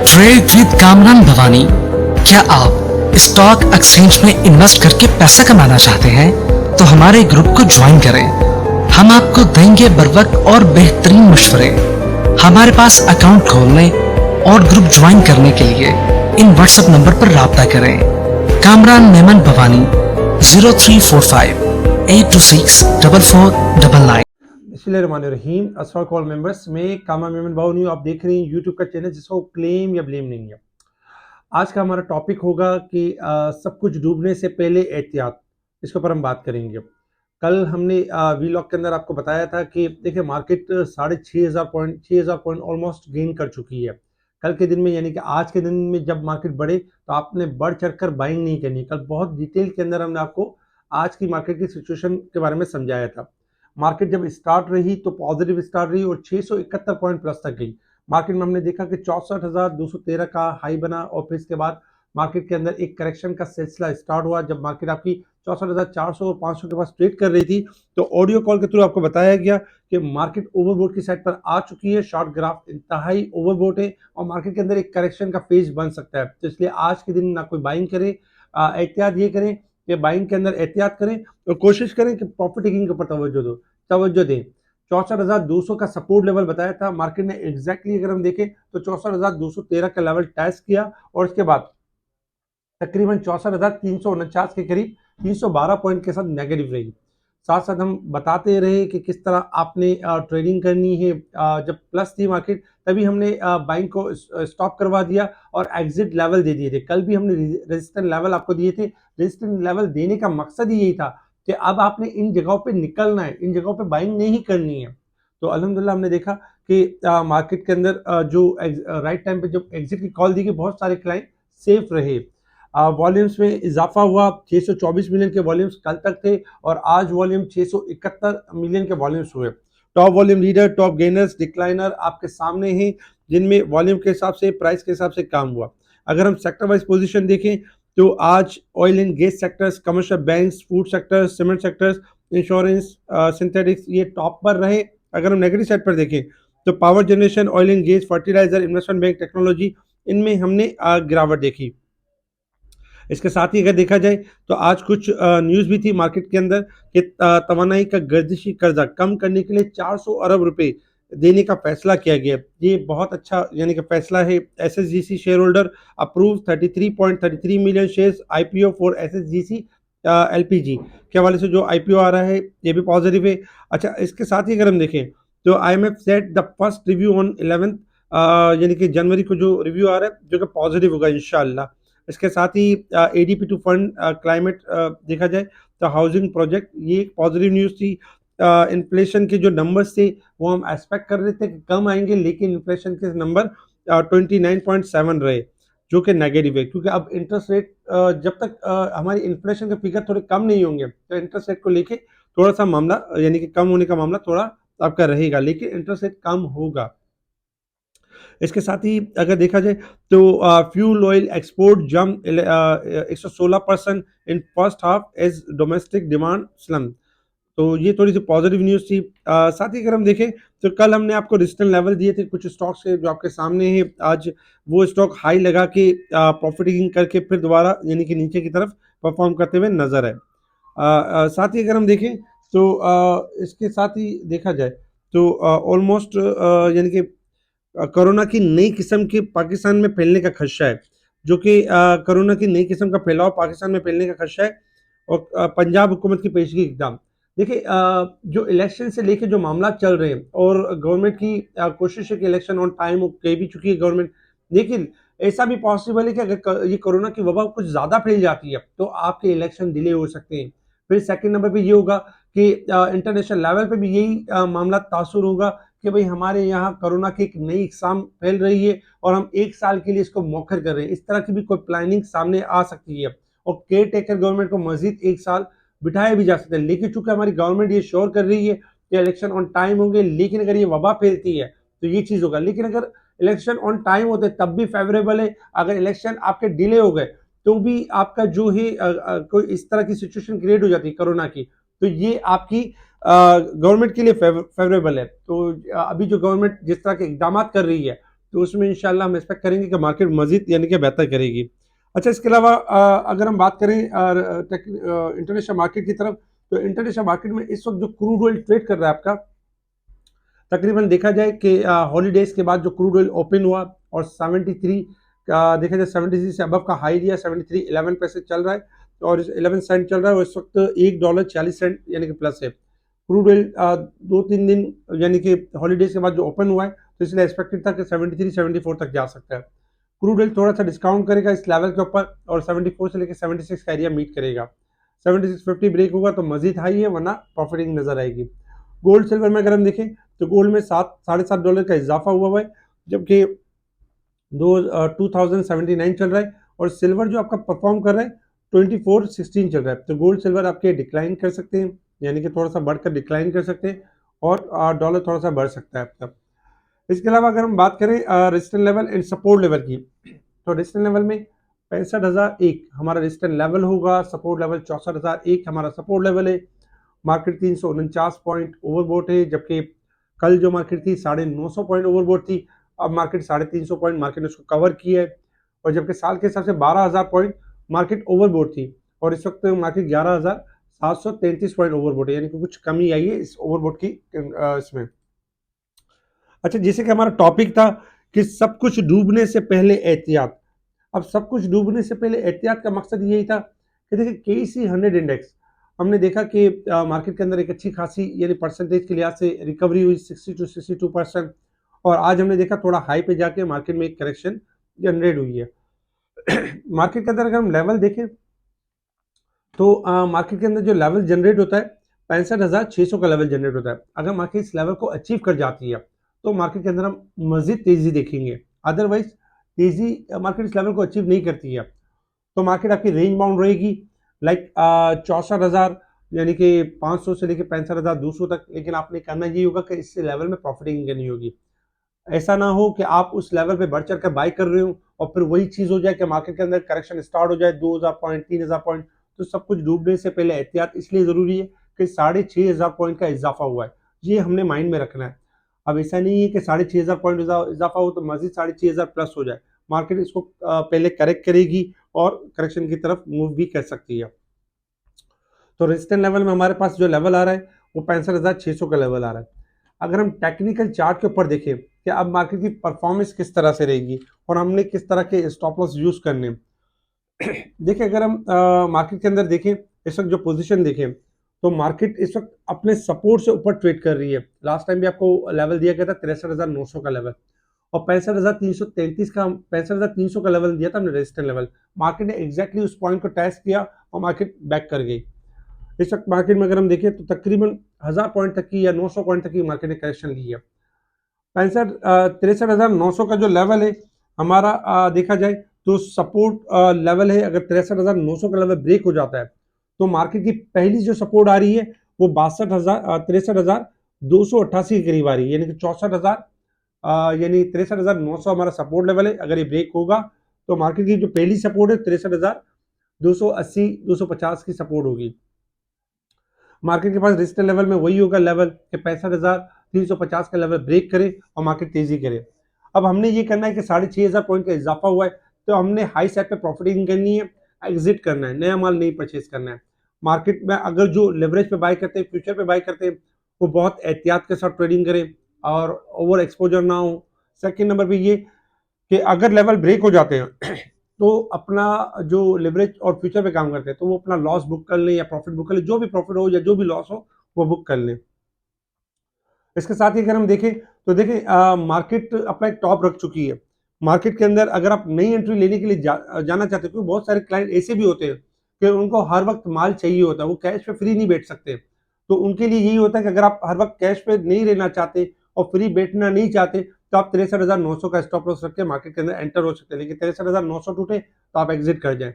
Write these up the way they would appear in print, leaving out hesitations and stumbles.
Trade with Kamran Bhavani. क्या आप stock exchange में इन्वेस्ट करके पैसा कमाना चाहते हैं तो हमारे ग्रुप को ज्वाइन करें। हम आपको देंगे बर वक्त और बेहतरीन मशवरे। हमारे पास अकाउंट खोलने और ग्रुप ज्वाइन करने के लिए इन व्हाट्सएप नंबर पर राब्ता करें। कामरान मेमन भवानी 0345 826 4499। बिस्मिल्लाहिर्रहमानिर्रहीम। अस्सलाम वालेकुम मेंबर्स, मैं कामरान मेमन भावनी हूँ। आप देख रहे हैं यूट्यूब का चैनल जिसको क्लेम या ब्लेम नहीं है। आज का हमारा टॉपिक होगा कि सब कुछ डूबने से पहले एहतियात। इसके ऊपर हम बात करेंगे। कल हमने वीलॉग के अंदर आपको बताया था कि देखिए मार्केट 6,500 पॉइंट ऑलमोस्ट गेन कर चुकी है। कल के दिन में यानी कि आज के दिन में जब मार्केट बढ़े तो आपने बढ़ चढ़कर बाइंग नहीं करनी। कल बहुत डिटेल के अंदर हमने आपको आज की मार्केट की सिचुएशन के बारे में समझाया था। मार्केट जब स्टार्ट रही तो पॉजिटिव स्टार्ट रही और 671 पॉइंट प्लस तक गई। मार्केट में हमने देखा कि 64,213 का हाई बना और फिर इसके बाद मार्केट के अंदर एक करेक्शन का सिलसिला स्टार्ट हुआ। जब मार्केट आपकी 64,400 और 500 के पास ट्रेड कर रही थी तो ऑडियो कॉल के थ्रू आपको बताया गया कि मार्केट ओवरबोट की साइड पर आ चुकी है। शॉर्ट ग्राफ इंतहाई ओवरबोट है और मार्केट के अंदर एक करेक्शन का फेज बन सकता है। तो इसलिए आज के दिन ना कोई बाइंग करे, एहतियात ये करें कि बाइंग के अंदर एहतियात करें और कोशिश करें कि प्रॉफिट टेकिंग के ऊपर तवज्जो दें। 64,200 का सपोर्ट लेवल बताया था मार्केट ने एग्जैक्टली अगर हम देखें तो 64,213 का लेवल टेस्ट किया और इसके बाद तकरीबन 64,349 के करीब 312 पॉइंट के साथ नेगेटिव रही। साथ साथ हम बताते रहे कि किस तरह आपने ट्रेडिंग करनी है। जब प्लस थी मार्केट तभी हमने बाइंग को स्टॉप करवा दिया और एग्जिट लेवल दे दिए थे। कल भी हमने रेजिस्टेंस लेवल आपको दिए थे। रेजिस्टेंस लेवल देने का मकसद ही यही था कि अब आपने इन जगहों पे निकलना है, इन जगहों पे बाइंग नहीं करनी है। तो अल्हम्दुलिल्लाह हमने देखा कि मार्केट के अंदर जो राइट टाइम पे जब एग्जिट की कॉल दी गई बहुत सारे क्लाइंट सेफ रहे। वॉल्यूम्स में इजाफा हुआ। 624 मिलियन के वॉल्यूम्स कल तक थे और आज वॉल्यूम 671 मिलियन के वॉल्यूम्स हुए। Top volume leader, top gainers, decliner आपके सामने हैं जिनमें वॉल्यूम के हिसाब से, प्राइस के हिसाब से काम हुआ। अगर हम सेक्टर वाइज पोजीशन देखें तो आज oil and gas sectors, commercial banks, food sectors, cement sectors, insurance, synthetics ये टॉप पर रहे। अगर हम नेगेटिव साइड पर देखें तो power generation, oil and gas, fertiliser, investment bank, technology इनमें हमने गिरावट देखी। इसके साथ ही अगर देखा जाए तो आज कुछ न्यूज़ भी थी मार्केट के अंदर कि तवानाई का गर्दिशी कर्जा कम करने के लिए 400 अरब रुपए देने का फैसला किया गया। ये बहुत अच्छा यानी कि फैसला है। SSGC share holder approve 33.33 million shares IPO for SSGC LPG के हवाले से जो आईपीओ आ रहा है ये भी पॉजिटिव है। अच्छा, इसके साथ ही अगर हम देखें तो IMF set the first review on 11 यानी कि जनवरी को जो रिव्यू आ रहा है जो कि पॉजिटिव होगा इंशाल्लाह। इसके साथ ही एडीपी टू फंड क्लाइमेट देखा जाए तो हाउसिंग प्रोजेक्ट ये एक पॉजिटिव न्यूज़ थी। इन्फ्लेशन के जो नंबर्स थे वो हम एक्सपेक्ट कर रहे थे कि कम आएंगे लेकिन इन्फ्लेशन के नंबर 29.7 रहे जो कि नेगेटिव है क्योंकि अब इंटरेस्ट रेट जब तक हमारी इन्फ्लेशन के फिगर थोड़े कम नहीं होंगे तो इंटरेस्ट रेट को लेके थोड़ा सा मामला यानी कि कम होने का मामला थोड़ा आपका रहेगा लेकिन इंटरेस्ट रेट कम होगा। इसके साथ ही अगर देखा जाए तो fuel oil export jump 116% in first half as domestic demand slump. तो ये थोड़ी सी पॉजिटिव न्यूज़ थी। साथ ही अगर हम देखें तो कल हमने आपको रेजिस्टेंस लेवल दिए थे कुछ स्टॉक्स के जो आपके सामने है। आज वो स्टॉक हाई लगा के प्रॉफिटिंग करके फिर दोबारा यानी कि नीचे की तरफ परफॉर्म करते हुए नजर है। साथ ही अगर हम देखें तो इसके साथ ही देखा जाए तो ऑलमोस्ट यानी कि कोरोना की नई किस्म के पाकिस्तान में फैलने का खदशा है जो कि कोरोना की नई किस्म का फैलाव पाकिस्तान में फैलने का खदशा है और पंजाब हुकूमत की पेशगी इकदाम। देखिए जो इलेक्शन से लेके जो मामला चल रहे हैं और गवर्नमेंट की कोशिश है कि इलेक्शन ऑन टाइम हो, कह भी चुकी है गवर्नमेंट। लेकिन ऐसा भी पॉसिबल है कि अगर ये कोरोना की वबा कुछ ज़्यादा फैल जाती है तो आपके इलेक्शन डिले हो सकते हैं। फिर सेकंड नंबर पे ये होगा कि इंटरनेशनल लेवल पे भी यही मामला तासुर होगा कि भाई हमारे यहाँ कोरोना की एक नई इकसाम फैल रही है और हम 1 साल के लिए इसको मौखर कर रहे हैं। इस तरह की भी कोई प्लानिंग सामने आ सकती है और केयर टेकर गवर्नमेंट को मजीद 1 साल बिठाया भी जा सकता है। लेकिन चूंकि हमारी गवर्नमेंट ये श्योर कर रही है कि इलेक्शन ऑन टाइम होंगे लेकिन अगर ये वबा फैलती है तो ये चीज़ होगा। लेकिन अगर इलेक्शन ऑन टाइम होते तब भी फेवरेबल है। अगर इलेक्शन आपके डिले हो गए तो भी आपका जो है कोई इस तरह की सिचुएशन क्रिएट हो जाती है कोरोना की तो ये आपकी गवर्नमेंट के लिए फेवरेबल है। तो अभी जो गवर्नमेंट जिस तरह के इकदाम कर रही है तो उसमें इंशाल्लाह हम एक्सपेक्ट करेंगे कि मार्केट मजीद यानी कि बेहतर करेगी। अच्छा, इसके अलावा अगर हम बात करें इंटरनेशनल मार्केट की तरफ, तो इंटरनेशनल मार्केट में इस वक्त जो क्रूड ऑयल ट्रेड कर रहा है आपका, तकरीबन देखा जाए कि हॉलीडेज के बाद जो क्रूड ऑयल ओपन हुआ और 73 का देखा जाए 73 से अबव का हाई लिया, 73 11 पैसे चल रहा है और 11 सेंट चल रहा है और इस वक्त $1.40 यानी कि प्लस है। क्रूड ऑयल 2-3 दिन यानी कि हॉलीडेज के बाद जो ओपन हुआ है, तो इसलिए एक्सपेक्टेड था कि 73-74 तक जा सकता है। क्रूड ऑयल थोड़ा सा डिस्काउंट करेगा इस लेवल के ऊपर और 74 से लेकर 76 का एरिया मीट करेगा। 7650 ब्रेक होगा तो मजीद हाई है, वरना प्रॉफिटिंग नजर आएगी। गोल्ड सिल्वर में अगर हम देखें तो गोल्ड में $7.5 का इजाफा हुआ है, जबकि 2079 चल रहा है और सिल्वर जो आपका परफॉर्म कर रहा है 2416 चल रहा है। तो गोल्ड सिल्वर आपके डिक्लाइन कर सकते हैं, यानी कि थोड़ा सा बढ़कर डिक्लाइन कर सकते हैं और डॉलर थोड़ा सा बढ़ सकता है आपका। इसके अलावा अगर हम बात करें resistance level and support level की, तो रेजिस्टेंस लेवल में 65,001 हमारा रेजिस्टेंस लेवल होगा, सपोर्ट लेवल 64,001 हमारा सपोर्ट लेवल है। मार्केट 349 पॉइंट ओवरबोट है, जबकि कल जो मार्केट थी 950 पॉइंट ओवरबोट थी। अब मार्केट 350 पॉइंट मार्केट ने उसको कवर किया है और जबकि साल के हिसाब से 12,000 पॉइंट मार्केट ओवरबोट थी और इस वक्त मार्केट 11,733 पॉइंट ओवरबोट है, यानी कि कुछ कमी आई है इस ओवरबोट की इसमें। अच्छा, जैसे कि हमारा टॉपिक था कि सब कुछ डूबने से पहले एहतियात। अब सब कुछ डूबने से पहले एहतियात का मकसद यही था कि देखिए केसी 100 इंडेक्स हमने देखा कि मार्केट के अंदर एक अच्छी खासी यानी परसेंटेज के लिहाज से रिकवरी हुई 60 to 62%, और आज हमने देखा थोड़ा हाई पे जाके मार्केट में एक करेक्शन जनरेट हुई है। मार्केट के अंदर अगर हम लेवल देखें तो मार्केट के अंदर जो लेवल जनरेट होता है 65,600 का लेवल जनरेट होता है। अगर मार्केट इस लेवल को अचीव कर जाती है तो मार्केट के अंदर हम मजीद तेजी देखेंगे, अदरवाइज तेजी मार्केट इस लेवल को अचीव नहीं करती है तो मार्केट आपकी रेंज बाउंड रहेगी, लाइक 64,000 यानी कि 500 से लेकर 65,200 तक। लेकिन आपने करना यही होगा कि इससे लेवल में प्रॉफिटिंग करनी होगी। ऐसा ना हो कि आप उस लेवल पे बढ़ चढ़ कर बाई कर रहे हो और फिर वही चीज हो जाए कि मार्केट के अंदर करेक्शन स्टार्ट हो जाए 2,000 पॉइंट 3,000 पॉइंट। तो सब कुछ डूबने से पहले एहतियात इसलिए जरूरी है कि 6,500 पॉइंट का इजाफा हुआ है, ये हमने माइंड में रखना है। अब ऐसा नहीं है कि 6,500 पॉइंट इजाफा हो तो मजीद 6,500 प्लस हो जाए। मार्केट इसको पहले करेक्ट करेगी और करेक्शन की तरफ मूव भी कर सकती है। तो रेजिस्टेंस लेवल में हमारे पास जो लेवल आ रहा है वो 65,600 का लेवल आ रहा है। अगर हम टेक्निकल चार्ट के ऊपर देखें कि अब मार्केट की परफॉर्मेंस किस तरह से रहेगी और हमने किस तरह के स्टॉप लॉस यूज करने। देखिए, अगर हम मार्केट के अंदर देखें इस वक्त जो पोजीशन देखें तो मार्केट इस वक्त अपने सपोर्ट से ऊपर ट्रेड कर रही है। लास्ट टाइम भी आपको लेवल दिया गया था 63,900 का लेवल और 65,333 का 65,300 का लेवल दिया था हमने रेजिस्टेंस लेवल। मार्केट ने एग्जैक्टली उस पॉइंट को टेस्ट किया और मार्केट बैक कर गई। इस वक्त मार्केट में अगर हम देखें तो तकरीबन 1000 पॉइंट तक की या 900 पॉइंट तक की मार्केट ने करेक्शन ली है। 63,900 का जो लेवल है हमारा देखा जाए तो सपोर्ट लेवल है। अगर 63,900 का लेवल ब्रेक हो जाता है तो मार्केट की पहली जो सपोर्ट आ रही है वो 63,288 के करीब आ रही है, यानी कि 64,000 यानी 63,900 हमारा सपोर्ट लेवल है। अगर ये ब्रेक होगा तो मार्केट की जो पहली सपोर्ट है 63,280 250 की सपोर्ट होगी। मार्केट के पास रेजिस्टेंस लेवल में वही होगा लेवल कि 65,350 का लेवल ब्रेक करे और मार्केट तेजी करे। अब हमने ये करना है कि 6,500 पॉइंट का इजाफा हुआ है तो हमने हाई साइड पे प्रॉफिटिंग करनी है, एग्जिट करना है, नया माल नहीं परचेज करना है। मार्केट में अगर जो लेवरेज पे बाय करते हैं, फ्यूचर पे बाय करते हैं, वो बहुत एहतियात के साथ ट्रेडिंग करें और ओवर एक्सपोजर ना हो। सेकेंड नंबर पे ये कि अगर लेवल ब्रेक हो जाते हैं तो अपना जो लिवरेज और फ्यूचर पे काम करते हैं तो वो अपना लॉस बुक कर लें या प्रॉफिट बुक कर लें, जो भी प्रॉफिट हो या जो भी लॉस हो वो बुक कर लें। इसके साथ ही अगर हम देखें तो देखें मार्केट अपना एक टॉप रख चुकी है। मार्केट के अंदर अगर आप नई एंट्री लेने के लिए जाना चाहते हैं, क्योंकि बहुत सारे क्लाइंट ऐसे भी होते हैं कि उनको हर वक्त माल चाहिए होता है, वो कैश पे फ्री नहीं बैठ सकते। तो उनके लिए यही होता है कि अगर आप हर वक्त कैश पे नहीं रहना चाहते और फ्री बैठना नहीं चाहते तो आप 63,900 का स्टॉप लॉस रख के मार्केट के अंदर एंटर हो सकते हैं। लेकिन 63,900 टूटे तो आप एग्जिट कर जाएं।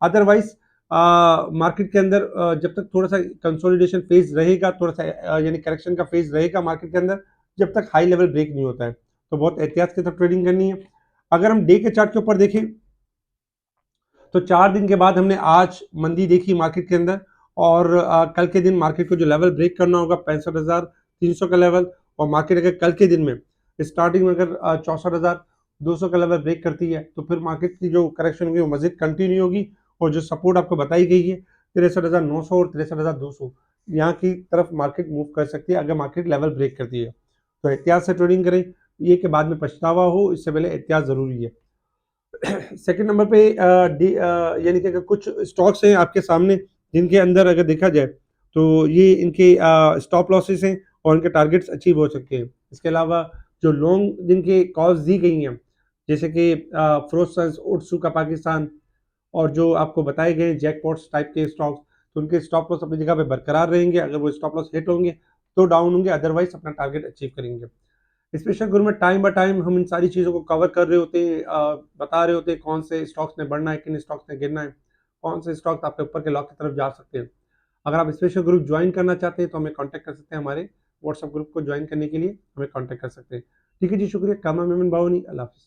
अदरवाइज मार्केट के अंदर जब तक थोड़ा सा कंसोलिडेशन फेज रहेगा, थोड़ा सा यानी करेक्शन का फेज रहेगा मार्केट के अंदर, जब तक हाई लेवल ब्रेक नहीं होता है तो बहुत एहतियात के साथ ट्रेडिंग करनी है। अगर हम डे के चार्ट के ऊपर देखें तो 4 दिन के बाद हमने आज मंदी देखी मार्केट के अंदर और कल के दिन मार्केट को जो लेवल ब्रेक करना होगा 65,300 का लेवल, और मार्केट अगर कल के दिन में स्टार्टिंग में अगर 64,000 200 का लेवल ब्रेक करती है तो फिर मार्केट की जो करेक्शन होगी वो मजीद कंटिन्यू होगी, और जो सपोर्ट आपको बताई गई है 63,900 और 63,200 यहाँ की तरफ मार्केट मूव कर सकती है अगर मार्केट लेवल ब्रेक करती है। तो एहतियात से ट्रेडिंग करें, ये कि बाद में पछतावा हो, इससे पहले एहतियात ज़रूरी है। सेकंड नंबर पे यानी कि अगर कुछ स्टॉक्स हैं आपके सामने जिनके अंदर अगर देखा जाए तो ये इनके स्टॉप लॉसेस हैं और इनके टारगेट्स अचीव हो सकते हैं। इसके अलावा जो लॉन्ग जिनके कॉल्स दी गई हैं जैसे कि फ्रोसंस, ओट्सुका पाकिस्तान और जो आपको बताए गए जैकपॉट्स टाइप के स्टॉक्स, तो उनके स्टॉप लॉस अपनी जगह पे बरकरार रहेंगे। अगर वो स्टॉप लॉस हिट होंगे तो डाउन होंगे, अदरवाइज अपना टारगेट अचीव करेंगे। स्पेशल ग्रुप में टाइम बाय टाइम हम इन सारी चीज़ों को कवर कर रहे होते हैं, बता रहे होते हैं कौन से स्टॉक्स ने बढ़ना है, किन स्टॉक्स ने गिरना है, कौन से स्टॉक्स आपके ऊपर के लॉक की तरफ जा सकते हैं। अगर आप स्पेशल ग्रुप ज्वाइन करना चाहते हैं तो हमें कांटेक्ट कर सकते हैं, हमारे व्हाट्सएप ग्रुप को ज्वाइन करने के लिए हमें कांटेक्ट कर सकते हैं। ठीक है जी, शुक्रिया। कामा मेमन बाउनी, अल्लाह हाफिज़।